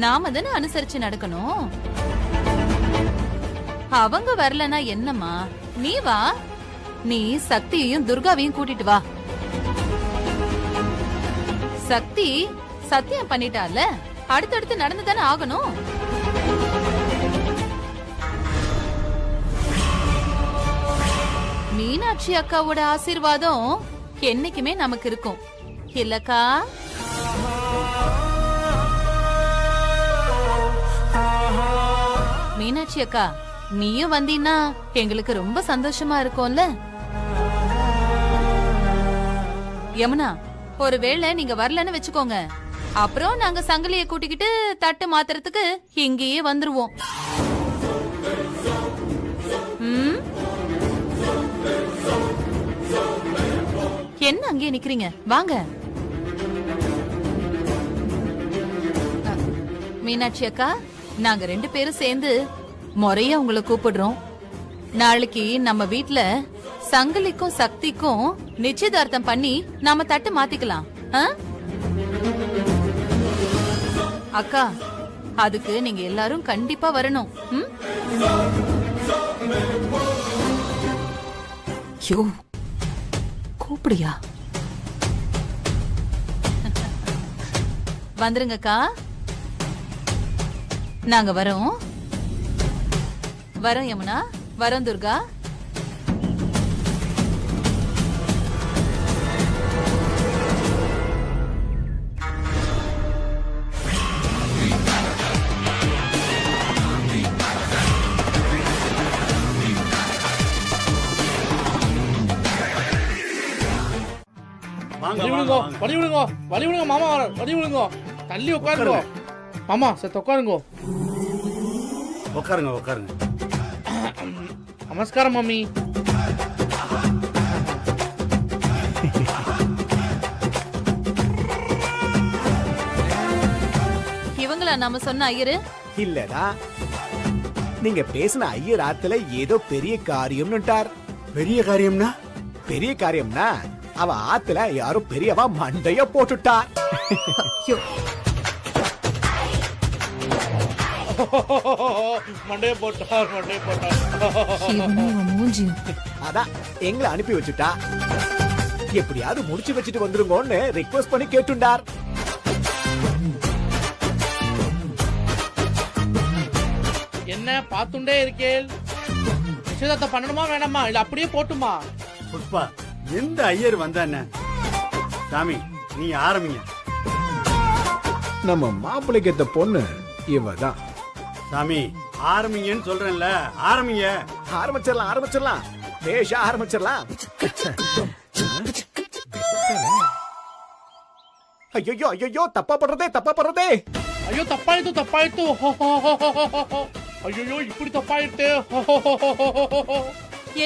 நாம தானே அனுசரிச்சு நடக்கணும். அவங்க வரலனா என்னம்மா? நீ வா, நீ சக்தியையும் துர்காவையும் கூட்டிட்டு வா. சக்தி சத்தியம் பண்ணிட்டால, அடுத்தடுத்து நடந்துதானே ஆகணும். மீனாட்சி அக்காவோட ஆசீர்வாதம் என்னைக்குமே நமக்கு இருக்கும் இல்லக்கா? மீனாட்சி அக்கா, நீயும் வந்தீன்னா எங்களுக்கு ரொம்ப சந்தோஷமா இருக்கும்ல. யமுனா, ஒருவேளை நீங்க வரலன்னு வச்சுக்கோங்க, அப்புறம் நாங்க சங்கிலிய கூட்டிக்கிட்டு தட்டு மாத்துறதுக்கு இங்கேயே வந்துருவோம். என்ன அங்கேயே நிக்கிறீங்க? வாங்க. மீனாட்சி அக்கா, நாங்க 2 பேரும் சேர்ந்து முறையா உங்களை கூப்பிடுறோம். நாளைக்கு நம்ம வீட்ல சங்கிலிக்கும் சக்திக்கும் நிச்சயதார்த்தம் பண்ணி நாம தட்டு மாத்திக்கலாம். அக்கா, அதுக்கு நீங்க எல்லாரும் கண்டிப்பா வரணும். கூப்பிடியா? வந்துருங்கக்கா, நாங்க வரோம். வரோம் யமுனா, வரோம் துர்கா. வழி விடுங்க மாமா, வழி விடுங்க. தள்ளி உட்காருங்க மாமா. சரி உட்காருங்க. உட்காருங்க உட்காருங்க. நமஸ்காரம் மம்மி. இவங்களா நாம சொன்ன ஐயரு? இல்லடா, நீங்க பேசின ஐயர் ஆத்துல ஏதோ பெரிய காரியம்னுட்டார். பெரிய காரியம்னா? பெரிய காரியம்னா அவ ஆத்துல யாரும் பெரியவா மண்டைய போட்டுட்டா. மண்டைய போட்டார். அதான் எங்களை அனுப்பி வச்சுட்டா. எப்படியாவது முடிச்சு வச்சுட்டு வந்துருங்கன்னு ரிக்வெஸ்ட் பண்ணி கேட்டுண்டார். என்ன பாத்துண்டே இருக்கேன்? நிச்சயதார்த்தம் பண்ணணுமா வேணாமா, இல்ல அப்படியே போட்டுமா? புஷ்பா, எந்த ஐயர் வந்தா என்ன? சாமி, நீ ஆரம்பிங்க. நம்ம மாப்பிள்ளைக்கு ஏத்த பொண்ணு இவதான். சாமி, ஆரம்பிங்கன்னு சொல்றேன்ல, ஆரம்பிங்க. ஆரம்பிச்சிடலாம் பேஷா ஆரம்பிச்சிடலாம். ஐயோ தப்பா பண்றதே. ஐயோ தப்பாயிட்டு. ஐயோ இப்படி தப்பாயிட்டு.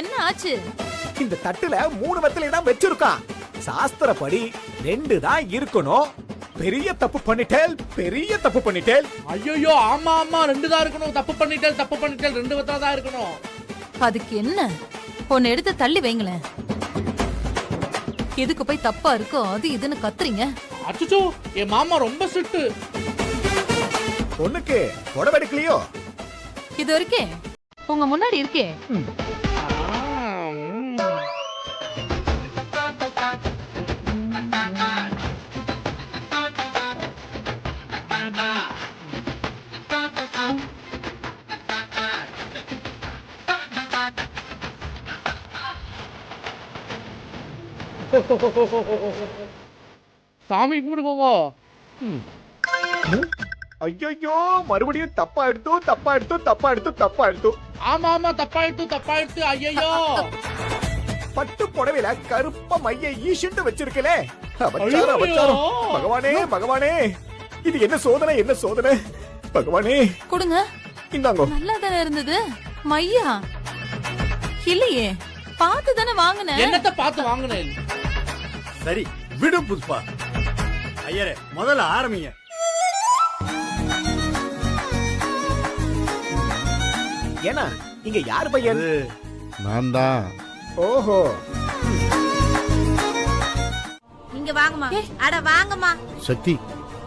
என்ன ஆச்சு? இந்த தட்டுல 3 வெத்தலை தான் வச்சிருக்கான். சாஸ்திரப்படி 2 தான் இருக்கணும். பெரிய தப்பு பண்ணிட்டேல். ஐயோ ஆமா 2 தான் இருக்கணும். தப்பு பண்ணிட்டேல் 2 வெத்தலை தான் இருக்கணும். அதுக்கு என்ன? ஒன்னு எடுத்து தள்ளி வைங்களேன். எதுக்கு போய் தப்பா இருக்கோ அது இதுன்னு கத்துறீங்க? அச்சோ என் மாமா ரொம்ப ஸ்ட்ரிக்ட். பொண்ணுக்கு புடவை எடுக்கலையோ? இது இருக்கே உங்க முன்னாடி இருக்கே. சாமி கும்பிடுவோமோ? ஐயோ மறுபடியும் தப்பா எடுத்து. ஆமா தப்பாயிடுத்து. ஐயோ பட்டு புடவையில கருப்ப மைய ஈஷிண்டு வச்சிருக்கலே. ஐயோ. பகவானே இது என்ன சோதனை பகவானே. கொடுங்க. இந்தாங்கோ. நல்லா தானே இருந்தது. மையா இல்லையே, பார்த்து தானே வாங்கினேன். என்னத்த பார்த்து வாங்கினேன்? சரி விடு புஷ்பா. ஐயரே முதல்ல ஆரம்பிங்க. ஏன்னா இங்க யார் பையன்? நான் தான். ஓஹோ நீங்க வாங்கம்மா. அட வாங்கம்மா. சக்தி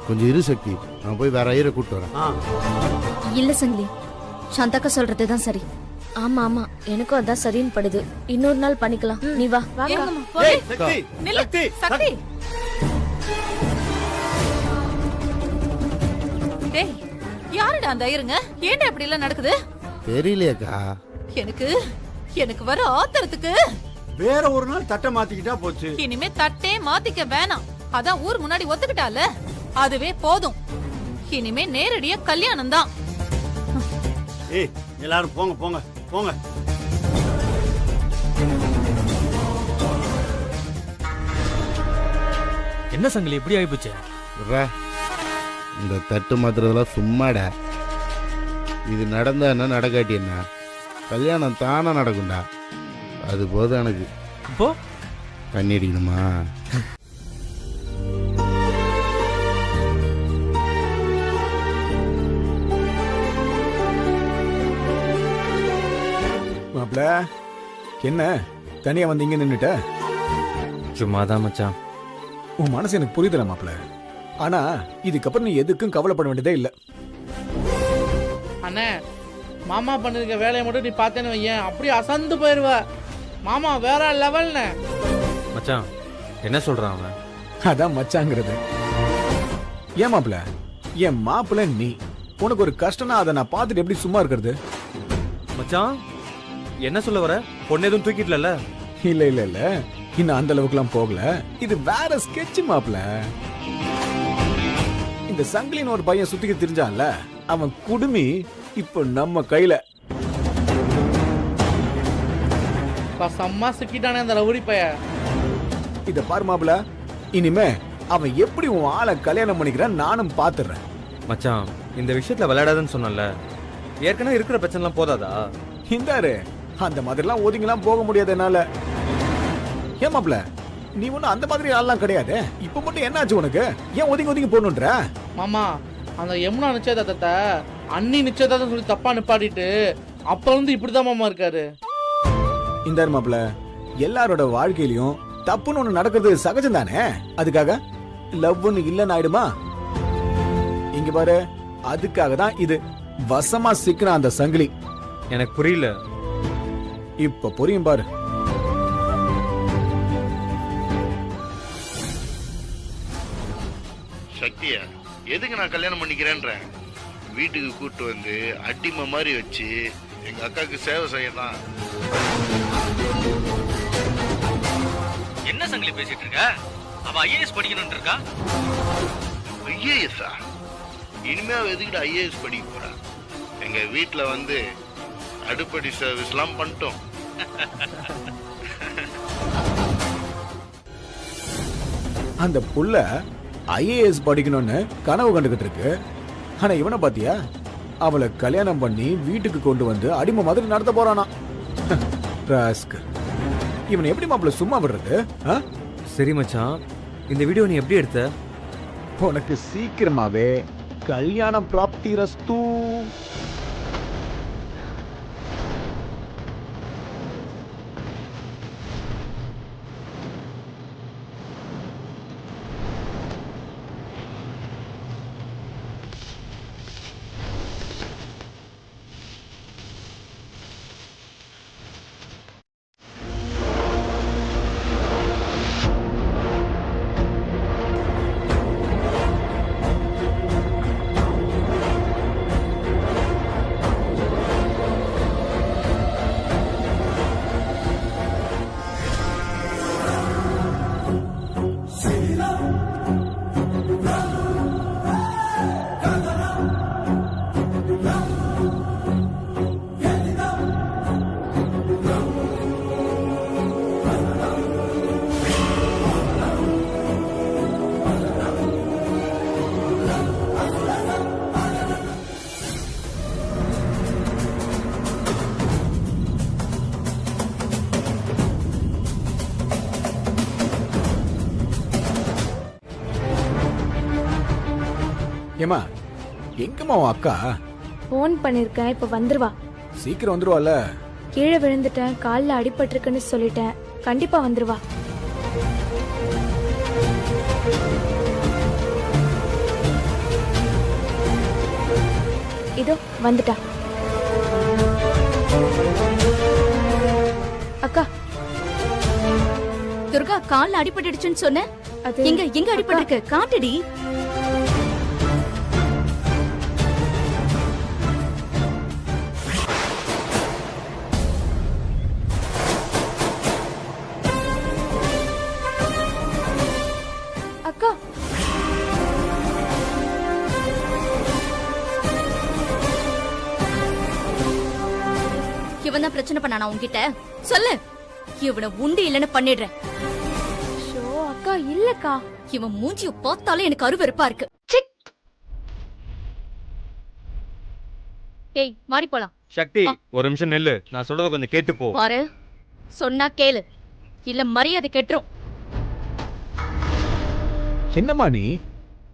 கொஞ்சம் இரு சக்தி, நான் போய் வேற ஐயரை கூட்டு வரேன். இல்ல சங்கிலி, சாந்தாக்கா சொல்றதுதான் சரி. ஆமா எனக்கும் அதான் சரின்னு படுது. இன்னொரு நாள் பண்ணிக்கலாம். நீ வா. சக்தி டேய், யாருடா அந்த ஐயருங்க? ஏன்டா இப்படி எல்லாம் நடக்குது? தெரியலையேக்கா. எனக்கு வர ஆத்திரத்துக்கு வேற ஒரு நாள் தட்டை மாத்திக்கிட்டா போச்சு. இனிமே தட்டே மாத்திக்க வேணாம். அதான் ஊர் முன்னாடி ஒத்துக்கிட்டால, அதுவே போதும். இனிமே நேரடியா கல்யாணம் தான். ஏய் எல்லாரும் போங்க. என்ன சங்கிலி இப்படி ஆயிப்போச்சு? இந்த தட்டு மாத்துறதெல்லாம் சும்மாடா. இது நடந்தா என்ன நடக்காட்டி என்ன, கல்யாணம் தானா நடக்கும்டா. அது போதும் எனக்கு. இப்போ தண்ணி அடிக்கணுமா? மாப்ள என்ன தனியா வந்து இங்க நின்னுட்ட? சும்மாதான் மச்சான். உன் மனசு எனக்கு புரியுதுல மாப்ள. ஆனா இதுக்கப்புறம் நீ எதுக்கும் கவலைப்பட வேண்டியதே இல்ல. அண்ணே, மாமா பண்ணிருக்க வேலையை மட்டும் நீ பார்த்தேன்னு வையேன், அப்படியே அசந்து போயிருவ. மாமா வேற லெவல்னு. மச்சான் என்ன சொல்றான் அவன்? அதான் மச்சாங்கிறது. ஏன் மாப்ள, என் மாப்பிள்ள நீ. உனக்கு ஒரு கஷ்டம்னா அதை நான் பார்த்துட்டு எப்படி சும்மா இருக்கிறது? மச்சான் என்ன சொல்ல வர? பொண்ணு எதுவும் தூக்கிட்டல? இல்ல இன்னும் அந்த அளவுக்குலாம் போகல. இது வேற ஸ்கெட்ச் மாப்ள. இந்த சங்கிலின்னு ஒரு பையன் சுத்திக்க தெரிஞ்சான்ல, அவன் குடுமி இப்ப நம்ம கையில. சம்மா சிக்கிட்டானே அந்த ரவுடி பைய. இத பாரு மாப்ள, இனிமே அவன் எப்படி உன் ஆளை கல்யாணம் பண்ணிக்கிறான் நானும் பாத்துறேன். மச்சான் இந்த விஷயத்துல விளையாடாதுன்னு சொன்னல, ஏற்கனவே இருக்கிற பிரச்சனைலாம் போதாதா? இந்தாரு அந்த மாதிரிலாம் ஒதுங்கலாம் போக முடியாது என்னால. ஏன் மாப்ள, நீ ஒன்னும் அந்த மாதிரி ஆள்லாம் கிடையாது. இப்ப மட்டும் என்னாச்சு உனக்கு? ஏன் ஒதுங்கி போகணுன்ற? மாமா அந்த யமுனா நிச்சயதார்த்தத்தை அண்ணி நிச்சயதார்த்தம் சொல்லி தப்பா நிப்பாட்டிட்டு அப்ப வந்து இப்படிதான் மாமா இருக்காரு. இந்தாரு மாப்ள, எல்லாரோட வாழ்க்கையிலயும் தப்புன்னு ஒண்ணு நடக்கிறது சகஜம் தானே. அதுக்காக லவ்னு இல்லன்னு ஆயிடுமா? இங்க பாரு, அதுக்காக தான் இது வசமா சிக்கின அந்த சங்கிலி. எனக்கு புரியல. இப்ப புரியும் பாரு. சக்தியா எதுக்கு நான் கல்யாணம் பண்ணிக்கிறேன்ற? வீட்டுக்கு கூட்டு வந்து அடிமை மாதிரி வச்சு எங்க அக்காவுக்கு சேவை செய்யலாம். என்ன சங்கிலி பேசிட்டு இருக்க? அவ ஐஏஎஸ் படிக்கணும்னு இருக்கா. ஐஏஎஸ்ஸா? இனிமே அவ எதுக்கிட்ட ஐஏஎஸ் படிக்க போறா? எங்க வீட்டுல வந்து அடுப்படி சர்வீஸ்லாம் பண்ணிட்டோம். அந்த புள்ள ஐஏஎஸ் படிக்கணும்னு கனவு கண்டுகிட்டு இருக்கு. ஆனா இவனை பாத்தியா, அவளை கல்யாணம் பண்ணி வீட்டுக்கு கொண்டு வந்து அடிமை மாதிரி நடத்த போறானா. ராஸ்கல். இவனை எப்படி மாப்பிள்ள சும்மா விடுறது? சரி மச்சான், இந்த வீடியோ நீ எப்படி எடுத்த? உனக்கு சீக்கிரமாவே கல்யாணம் பிராப்தி ரஸ்து. ஏமா, எங்கம்மா உன் அக்கா? போன் பண்ணிருக்கேன், இப்ப வந்துருவா. சீக்கிரம் வந்துருவால. கீழே விழுந்துட்டேன், கால்ல அடிபட்டிருக்குன்னு சொல்லிட்டேன். கண்டிப்பா வந்துருவா. இதோ வந்துட்டா. அக்கா, துர்கா கால்ல அடிபட்டுடுச்சுன்னு சொன்ன. எங்க எங்க அடிபட்டிருக்கு? காட்டுடி. அக்கா, இவன் தான் பிரச்சனை பண்ணானா உன்கிட்ட? சொல்லு. இவனை உண்டு இல்லன்னு பண்ணிடுறேன். ஷோ அக்கா, இல்லக்கா. இவன் மூஞ்சிய பார்த்தாலே எனக்கு அருவருப்பா இருக்கு. ஏய், மாறி போலாம். சக்தி, ஒரு நிமிஷம் நெல்லு. நான் சொல்றத கொஞ்சம் கேட்டு போ. பாரு, சொன்னா கேளு, இல்ல மரியாதை கெட்டுரும். என்னம்மா நீ?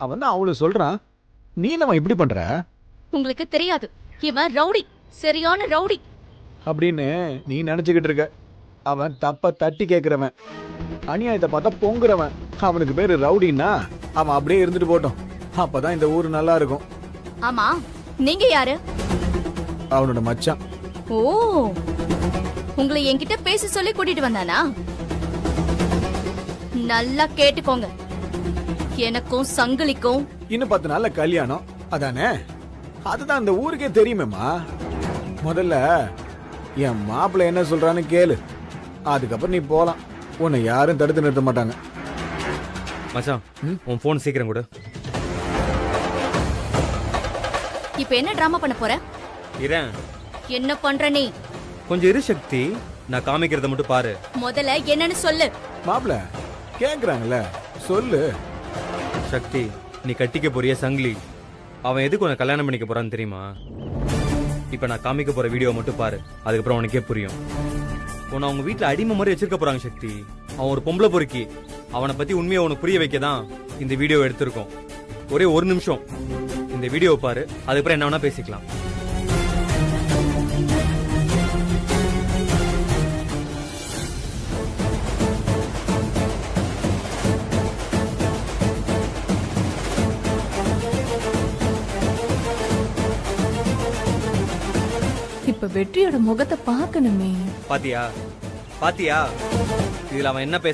அவன் தான் அவளு சொல்றான், நீ என்னம்மா இப்படி பண்ற? உங்களுக்கு தெரியாது, இவன் ரவுடி, சரியான ரவுடி அப்படின்னு நீ நினைச்சுக்கிட்டு இருக்க. அவன் தப்ப தட்டி கேட்கிறவன், அநியாயத்தை பார்த்தா பொங்குறவன். அவனுக்கு பேரு ரவுடின்னா அவன் அப்படியே இருந்துட்டு போட்டோம். அப்பதான் இந்த ஊரு நல்லா இருக்கும். ஆமா, நீங்க யாரு? அவனோட மச்சான். ஓ, உங்களை என்கிட்ட பேச சொல்லி கூட்டிட்டு வந்தானா? நல்லா கேட்டுக்கோங்க, எனக்கும் சங்கிலிக்கும் இன்னும் 10 நாள்ல கல்யாணம். அதானே? அதுதான் இந்த ஊருக்கே தெரியுமேம்மா. முதல்ல என் மாப்பிள்ள என்ன சொல்றான்னு கேளு, அதுக்கப்புறம் நீ போலாம். உன்னை யாரும் தடுத்து நிறுத்த மாட்டாங்க. மச்சான், உன் போன் சீக்கிரம் கொடு. இப்ப என்ன டிராமா பண்ண போற? இரேன். என்ன பண்ற நீ? கொஞ்சம் இரு சக்தி, நான் காமிக்கிறத மட்டும் பாரு. முதல்ல என்னன்னு சொல்லு. மாப்பிள்ள கேக்குறாங்கல்ல, சொல்லு. சக்தி, நீ கட்டிக்க போறிய சங்கிலி, அவன் எதுக்கு உன்னை கல்யாணம் பண்ணிக்க போறான்னு தெரியுமா? இப்ப நான் காமிக்க போற வீடியோ மட்டும் பாரு, அதுக்கப்புறம் உனக்கே புரியும். உன்னை அவங்க வீட்டுல அடிமை மாதிரி வச்சிருக்க போறாங்க சக்தி. அவன் ஒரு பொம்பளை பொறுக்கி. அவனை பத்தி உண்மையை உனக்கு புரிய வைக்கதான் இந்த வீடியோ எடுத்திருக்கோம். ஒரே ஒரு நிமிஷம் இந்த வீடியோ பாரு, அதுக்கப்புறம் என்ன வேணா பேசிக்கலாம். இப்ப வெற்றியோட முகத்தை பார்க்கணுமே. பாத்தியா பாத்தியா, இதுல அவன் என்ன பேச